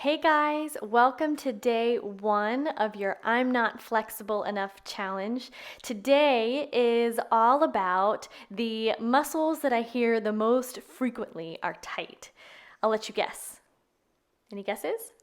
Hey guys, welcome to day 1 of your I'm Not Flexible Enough challenge. Today is all about the muscles that I hear the most frequently are tight. I'll let you guess. Any guesses?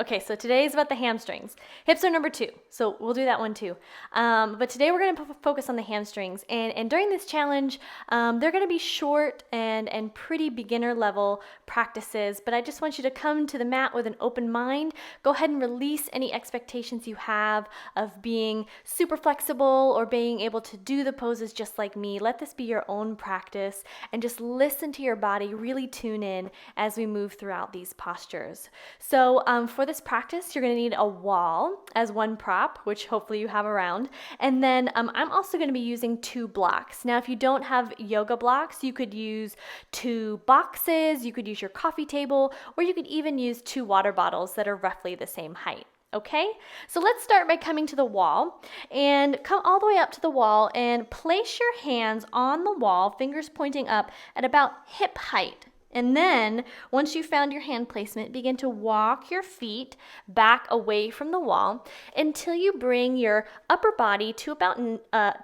Okay, so today is about the hamstrings. Hips are number 2, so we'll do that one too. But today we're going to focus on the hamstrings. And during this challenge, they're going to be short and pretty beginner level practices. But I just want you to come to the mat with an open mind. Go ahead and release any expectations you have of being super flexible or being able to do the poses just like me. Let this be your own practice and just listen to your body. Really tune in as we move throughout these postures. So for this practice, you're going to need a wall as one prop, which hopefully you have around. And then I'm also going to be using 2 blocks. Now, if you don't have yoga blocks, you could use 2 boxes, you could use your coffee table, or you could even use 2 water bottles that are roughly the same height. Okay, so let's start by coming to the wall and come all the way up to the wall and place your hands on the wall, fingers pointing up at about hip height. And then, once you've found your hand placement, begin to walk your feet back away from the wall until you bring your upper body to about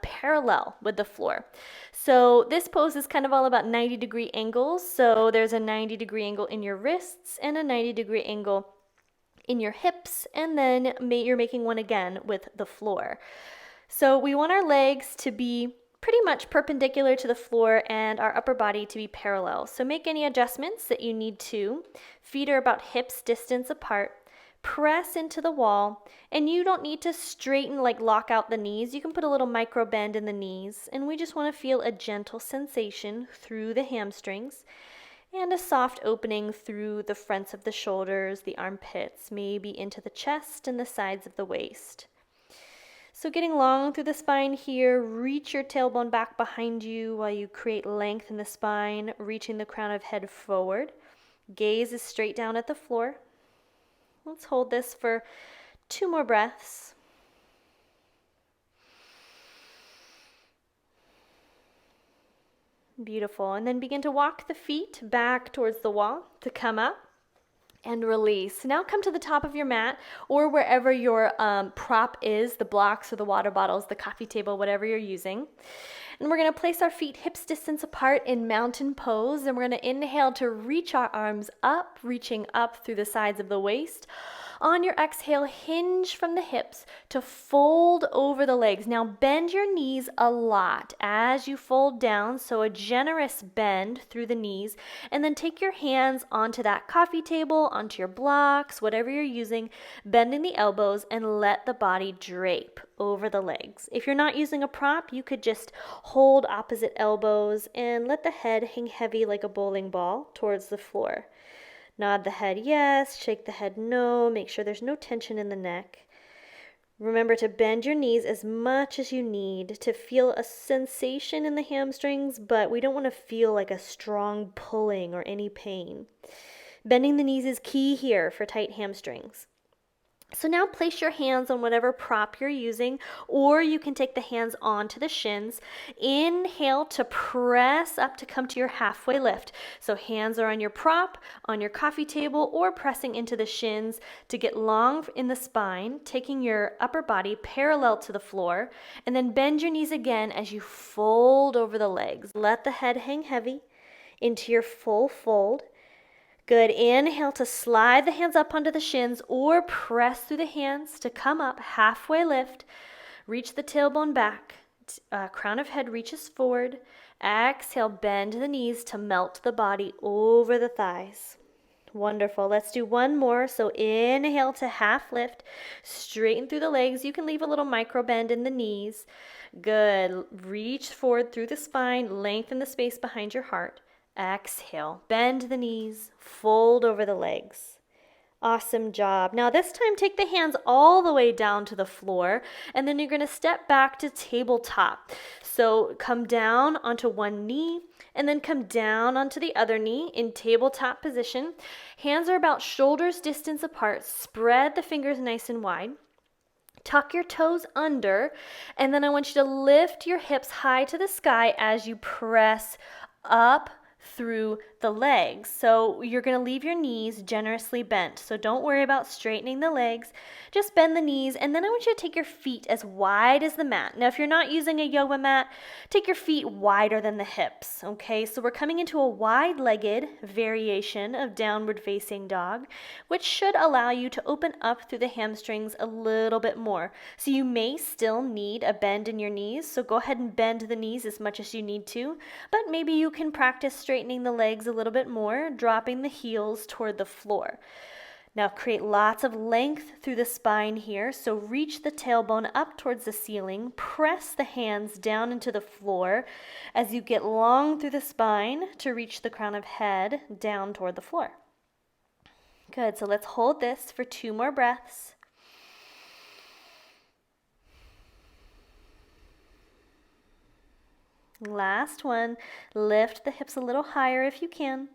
parallel with the floor. So this pose is kind of all about 90-degree angles. So there's a 90-degree angle in your wrists and a 90-degree angle in your hips, and then you're making one again with the floor. So we want our legs to be pretty much perpendicular to the floor and our upper body to be parallel. So make any adjustments that you need to. Feet are about hips distance apart. Press into the wall, and you don't need to straighten, like lock out the knees. You can put a little micro bend in the knees, and we just want to feel a gentle sensation through the hamstrings and a soft opening through the fronts of the shoulders, the armpits, maybe into the chest and the sides of the waist. So getting long through the spine here, reach your tailbone back behind you while you create length in the spine, reaching the crown of head forward. Gaze is straight down at the floor. Let's hold this for 2 more breaths. Beautiful. And then begin to walk the feet back towards the wall to come up and release. Now come to the top of your mat or wherever your prop is, the blocks or the water bottles, the coffee table, whatever you're using. And we're going to place our feet hips distance apart in mountain pose. And we're going to inhale to reach our arms up, reaching up through the sides of the waist. On your exhale, hinge from the hips to fold over the legs. Now bend your knees a lot as you fold down, so a generous bend through the knees. And then take your hands onto that coffee table, onto your blocks, whatever you're using, bending the elbows and let the body drape over the legs. If you're not using a prop, you could just hold opposite elbows and let the head hang heavy like a bowling ball towards the floor. Nod the head yes, shake the head no, make sure there's no tension in the neck. Remember to bend your knees as much as you need to feel a sensation in the hamstrings, but we don't want to feel like a strong pulling or any pain. Bending the knees is key here for tight hamstrings. So now place your hands on whatever prop you're using, or you can take the hands onto the shins. Inhale to press up to come to your halfway lift. So hands are on your prop, on your coffee table, or pressing into the shins to get long in the spine, taking your upper body parallel to the floor, and then bend your knees again as you fold over the legs. Let the head hang heavy into your full fold. Good. Inhale to slide the hands up onto the shins or press through the hands to come up, halfway lift. Reach the tailbone back. Crown of head reaches forward. Exhale, bend the knees to melt the body over the thighs. Wonderful. Let's do one more. So inhale to half lift. Straighten through the legs. You can leave a little micro bend in the knees. Good. Reach forward through the spine. Lengthen the space behind your heart. Exhale, bend the knees, fold over the legs. Awesome job. Now this time take the hands all the way down to the floor, and then you're going to step back to tabletop. So come down onto one knee and then come down onto the other knee in tabletop position. Hands are about shoulders distance apart. Spread the fingers nice and wide. Tuck your toes under, and then I want you to lift your hips high to the sky as you press up through the legs. So you're going to leave your knees generously bent. So don't worry about straightening the legs. Just bend the knees, and then I want you to take your feet as wide as the mat. Now, if you're not using a yoga mat, take your feet wider than the hips, okay? So we're coming into a wide-legged variation of downward facing dog, which should allow you to open up through the hamstrings a little bit more. So you may still need a bend in your knees, so go ahead and bend the knees as much as you need to, but maybe you can practice straightening the legs a little bit more, dropping the heels toward the floor. Now create lots of length through the spine here, so reach the tailbone up towards the ceiling, press the hands down into the floor as you get long through the spine to reach the crown of head down toward the floor. Good, so let's hold this for 2 more breaths. Last one, lift the hips a little higher if you can.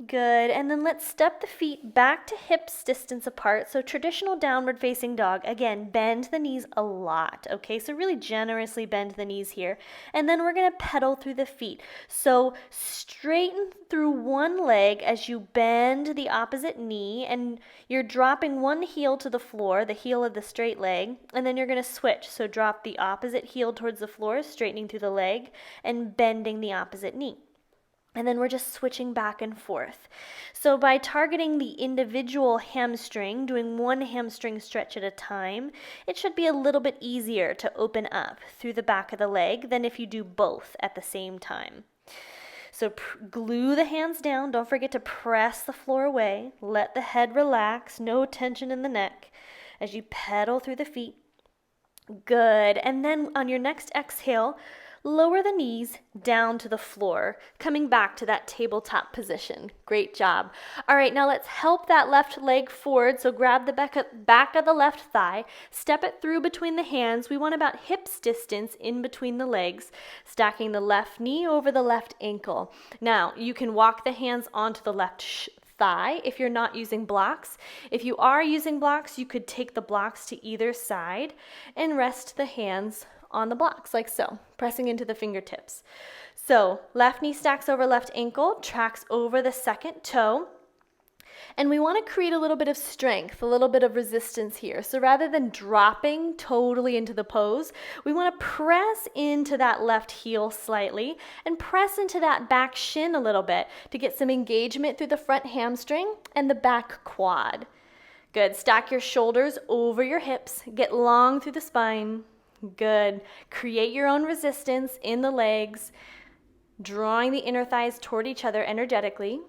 Good, and then let's step the feet back to hips distance apart. So traditional downward facing dog, again, bend the knees a lot, okay? So really generously bend the knees here. And then we're gonna pedal through the feet. So straighten through one leg as you bend the opposite knee, and you're dropping one heel to the floor, the heel of the straight leg, and then you're gonna switch. So drop the opposite heel towards the floor, straightening through the leg, and bending the opposite knee. And then we're just switching back and forth. So by targeting the individual hamstring, doing one hamstring stretch at a time, it should be a little bit easier to open up through the back of the leg than if you do both at the same time. So glue the hands down. Don't forget to press the floor away. Let the head relax. No tension in the neck as you pedal through the feet. Good. And then on your next exhale, lower the knees down to the floor, coming back to that tabletop position. Great job. All right, now let's help that left leg forward. So grab the back of the left thigh, step it through between the hands. We want about hips distance in between the legs, stacking the left knee over the left ankle. Now, you can walk the hands onto the left thigh if you're not using blocks. If you are using blocks, you could take the blocks to either side and rest the hands on the blocks like so, pressing into the fingertips. So left knee stacks over left ankle, tracks over the second toe. And we want to create a little bit of strength, a little bit of resistance here. So rather than dropping totally into the pose, we want to press into that left heel slightly and press into that back shin a little bit to get some engagement through the front hamstring and the back quad. Good. Stack your shoulders over your hips. Get long through the spine. Good. Create your own resistance in the legs, drawing the inner thighs toward each other energetically.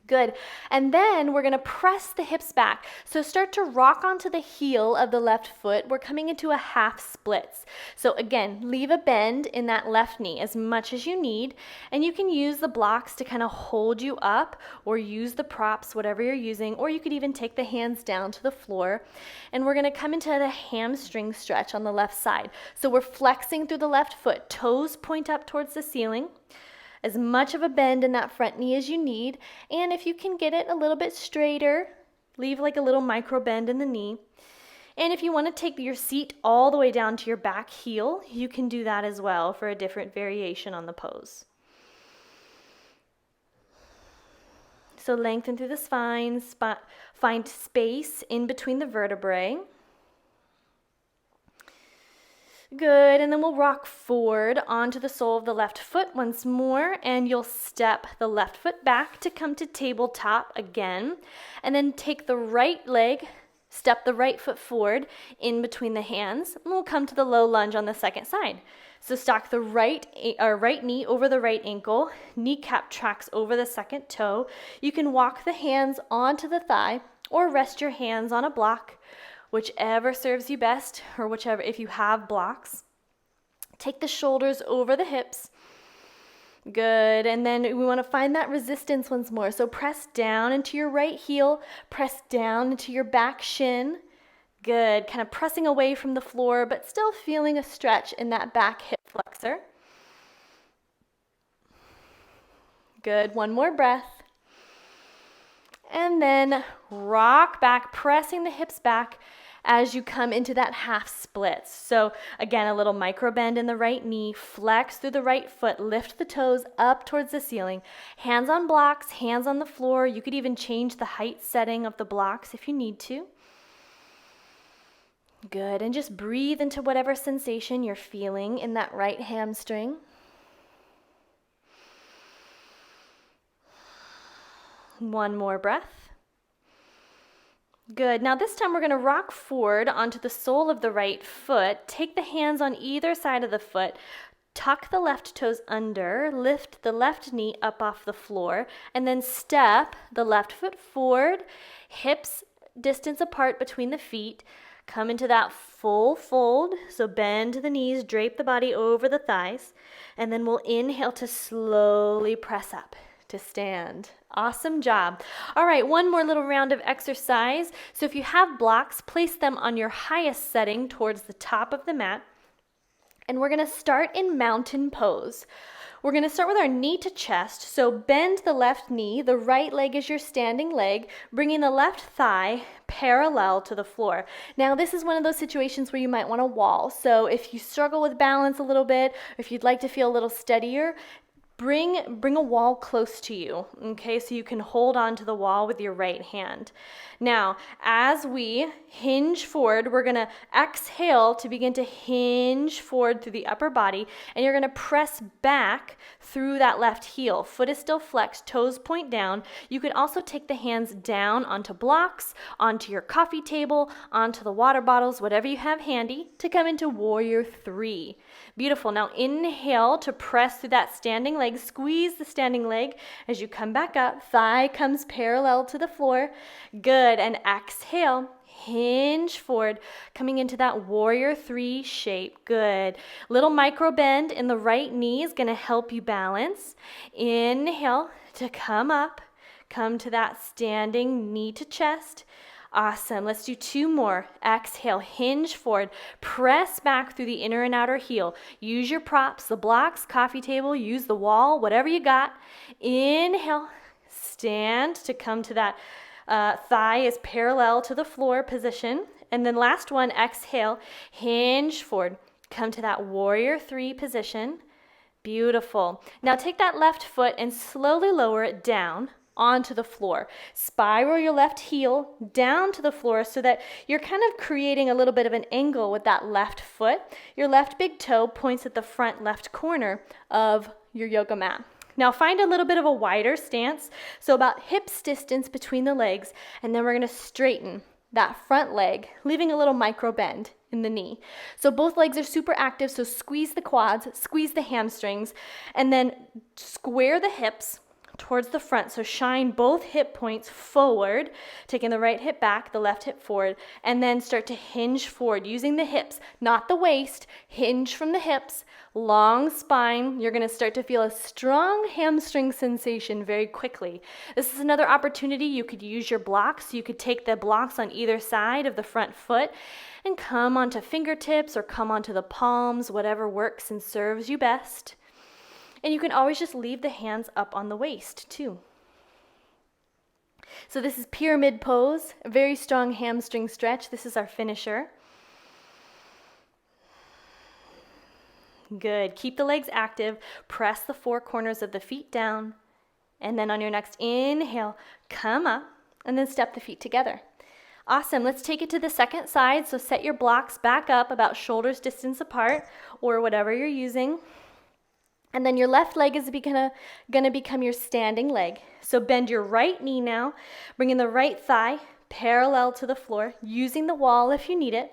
Good. And then we're going to press the hips back. So start to rock onto the heel of the left foot. We're coming into a half splits. So again, leave a bend in that left knee as much as you need. And you can use the blocks to kind of hold you up, or use the props, whatever you're using, or you could even take the hands down to the floor. And we're going to come into the hamstring stretch on the left side. So we're flexing through the left foot. Toes point up towards the ceiling. As much of a bend in that front knee as you need, and if you can get it a little bit straighter, leave like a little micro bend in the knee. And if you want to take your seat all the way down to your back heel, you can do that as well for a different variation on the pose. So lengthen through the spine, find space in between the vertebrae. Good, and then we'll rock forward onto the sole of the left foot once more, and you'll step the left foot back to come to tabletop again, and then take the right leg, step the right foot forward in between the hands, and we'll come to the low lunge on the second side. So stack the right knee over the right ankle, kneecap tracks over the second toe. You can walk the hands onto the thigh or rest your hands on a block, whichever serves you best, or whichever, if you have blocks. Take the shoulders over the hips. Good, and then we want to find that resistance once more. So press down into your right heel, press down into your back shin. Good, kind of pressing away from the floor, but still feeling a stretch in that back hip flexor. Good, one more breath. And then rock back, pressing the hips back as you come into that half split. So again, a little micro bend in the right knee, flex through the right foot, lift the toes up towards the ceiling, hands on blocks, hands on the floor. You could even change the height setting of the blocks if you need to. Good, and just breathe into whatever sensation you're feeling in that right hamstring. One more breath. Good. Now this time we're going to rock forward onto the sole of the right foot. Take the hands on either side of the foot. Tuck the left toes under, lift the left knee up off the floor, and then step the left foot forward, hips distance apart between the feet. Come into that full fold, so bend the knees, drape the body over the thighs, and then we'll inhale to slowly press up to stand. Awesome job. All right, one more little round of exercise. So if you have blocks, place them on your highest setting towards the top of the mat, and we're going to start in mountain pose. We're going to start with our knee to chest, so bend the left knee, the right leg is your standing leg, bringing the left thigh parallel to the floor. Now this is one of those situations where you might want to wall, so if you struggle with balance a little bit, or if you'd like to feel a little steadier, bring a wall close to you, okay, so you can hold on to the wall with your right hand. Now, as we hinge forward, we're going to exhale to begin to hinge forward through the upper body, and you're going to press back through that left heel. Foot is still flexed, toes point down. You can also take the hands down onto blocks, onto your coffee table, onto the water bottles, whatever you have handy, to come into Warrior 3. Beautiful. Now inhale to press through that standing leg. Squeeze the standing leg as you come back up. Thigh comes parallel to the floor. Good. And exhale. Hinge forward, coming into that Warrior 3 shape. Good. Little micro bend in the right knee is going to help you balance. Inhale to come up. Come to that standing knee to chest. Awesome. Let's do two more. Exhale, hinge forward, press back through the inner and outer heel. Use your props, the blocks, coffee table, use the wall, whatever you got. Inhale, stand to come to that thigh is parallel to the floor position. And then last one, exhale, hinge forward, come to that Warrior 3 position. Beautiful. Now take that left foot and slowly lower it down onto the floor. Spiral your left heel down to the floor so that you're kind of creating a little bit of an angle with that left foot. Your left big toe points at the front left corner of your yoga mat. Now find a little bit of a wider stance, so about hips distance between the legs, and then we're going to straighten that front leg, leaving a little micro bend in the knee. So both legs are super active, so squeeze the quads, squeeze the hamstrings, and then square the hips towards the front. So shine both hip points forward, taking the right hip back, the left hip forward, and then start to hinge forward using the hips, not the waist. Hinge from the hips, long spine. You're going to start to feel a strong hamstring sensation very quickly. This is another opportunity. You could use your blocks. You could take the blocks on either side of the front foot and come onto fingertips or come onto the palms, whatever works and serves you best. And you can always just leave the hands up on the waist too. So this is pyramid pose, a very strong hamstring stretch. This is our finisher. Good. Keep the legs active. Press the four corners of the feet down. And then on your next inhale, come up and then step the feet together. Awesome. Let's take it to the second side. So set your blocks back up about shoulders distance apart or whatever you're using. And then your left leg is gonna become your standing leg. So bend your right knee now, bringing the right thigh parallel to the floor, using the wall if you need it.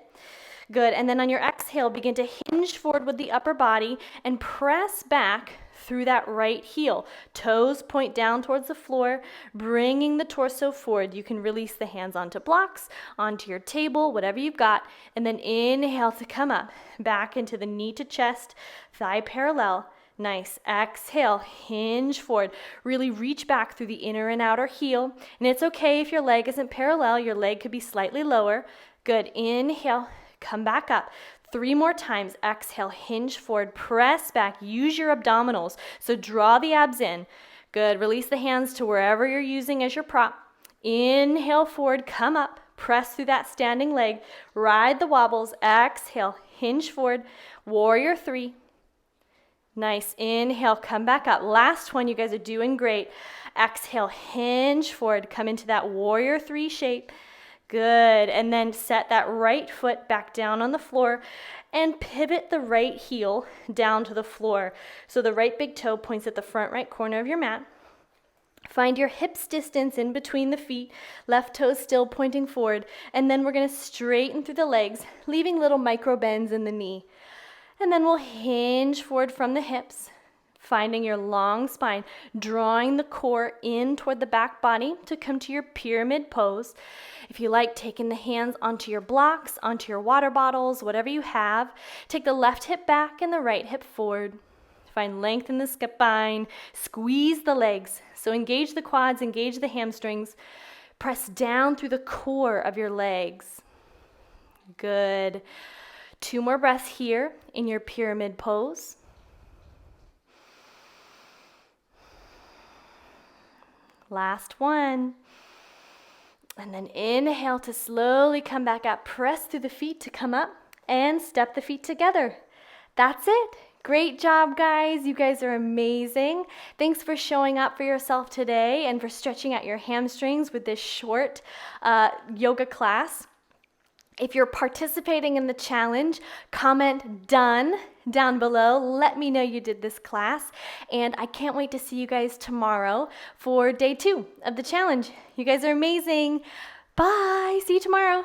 Good. And then on your exhale, begin to hinge forward with the upper body and press back through that right heel. Toes point down towards the floor, bringing the torso forward. You can release the hands onto blocks, onto your table, whatever you've got. And then inhale to come up, back into the knee to chest, thigh parallel. Nice. Exhale, hinge forward. Really reach back through the inner and outer heel. And it's okay if your leg isn't parallel. Your leg could be slightly lower. Good. Inhale, come back up. 3 more times. Exhale, hinge forward, press back. Use your abdominals. So draw the abs in. Good. Release the hands to wherever you're using as your prop. Inhale forward, come up. Press through that standing leg. Ride the wobbles. Exhale. Hinge forward. Warrior 3. Nice. Inhale. Come back up. Last one. You guys are doing great. Exhale. Hinge forward. Come into that warrior 3 shape. Good. And then set that right foot back down on the floor and pivot the right heel down to the floor. So the right big toe points at the front right corner of your mat. Find your hips distance in between the feet, left toes still pointing forward, and then we're going to straighten through the legs, leaving little micro bends in the knee. And then we'll hinge forward from the hips, finding your long spine, drawing the core in toward the back body to come to your pyramid pose. If you like, taking the hands onto your blocks, onto your water bottles, whatever you have. Take the left hip back and the right hip forward. Find length in the spine. Squeeze the legs. So engage the quads, engage the hamstrings. Press down through the core of your legs. Good. 2 more breaths here in your pyramid pose. Last one. And then inhale to slowly come back up. Press through the feet to come up and step the feet together. That's it. Great job, guys. You guys are amazing. Thanks for showing up for yourself today and for stretching out your hamstrings with this short yoga class. If you're participating in the challenge, comment done down below. Let me know you did this class. And I can't wait to see you guys tomorrow for day 2 of the challenge. You guys are amazing. Bye. See you tomorrow.